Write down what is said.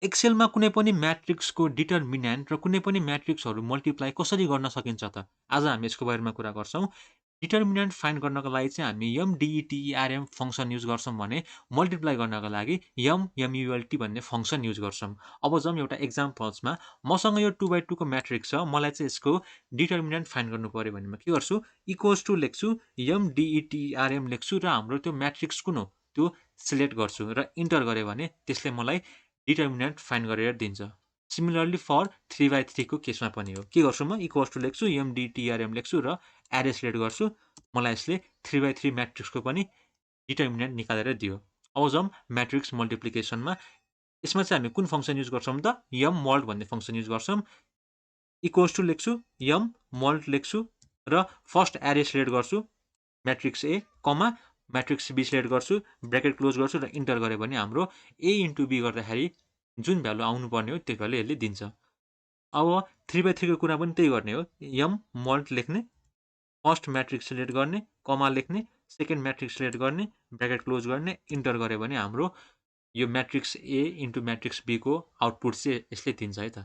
एक्सेलमा कुनै पनि म्याट्रिक्सको डिटर्मिनेन्ट र कुनै पनि म्याट्रिक्सहरू मल्टिप्लाई कसरी गर्न सकिन्छ त? आज हामी यसको बारेमा कुरा गर्छौँ। डिटर्मिनेन्ट फाइन्ड गर्नको लागि चाहिँ हामी MDTERM फङ्सन युज गर्छौँ भने मल्टिप्लाई गर्नको लागि MMULT भन्ने फङ्सन युज गर्छौँ। अब जाउँ एउटा एक्जाम्पल्समा। मसँग यो 2/2 को म्याट्रिक्स छ, मलाई चाहिँ यसको डिटर्मिनेन्ट फाइन्ड गर्नु पर्यो भने म के गर्छु, इक्वल्स टु लेख्छु, MDTERM लेख्छु र हाम्रो त्यो म्याट्रिक्स कुन हो त्यो सिलेक्ट गर्छु र इन्टर गरेँ भने त्यसले मलाई डिटर्मिनेन्ट फाइन्ड गरेर दिन्छ। सिमिलरली फर 3/3 को केसमा पनि हो। के गर्छु म, इक्वल्स टु लेख्छु, MDTERM लेख्छु र एरे सिलेक्ट गर्छु। मलाई यसले 3/3 म्याट्रिक्सको पनि डिटर्मिनेन्ट निकालेर दियो। अब जाउँ म्याट्रिक्स मल्टिप्लिकेसनमा। यसमा चाहिँ हामी कुन फङ्सन युज गर्छौँ त, MMULT भन्ने फङ्सन युज गर्छौँ। इक्वल्स टु लेख्छु, MMULT लेख्छु र फर्स्ट एरे सिलेक्ट गर्छु, matrix A, comma matrix B select गर्छु, ब्र्याकेट क्लोज गर्छु र इन्टर गरेँ भने हाम्रो ए इन्टु बी गर्दाखेरि जुन भ्यालु आउनुपर्ने हो त्यो भ्यालु यसले दिन्छ। अब 3/3 को कुरा पनि त्यही गर्ने हो। MMULT लेख्ने, फर्स्ट म्याट्रिक्स सिलेक्ट गर्ने, कमा लेख्ने, सेकेन्ड म्याट्रिक्स सिलेक्ट गर्ने, ब्र्याकेट क्लोज गर्ने, इन्टर गरेँ भने हाम्रो यो matrix A into matrix B को आउटपुट चाहिँ यसले दिन्छ है त।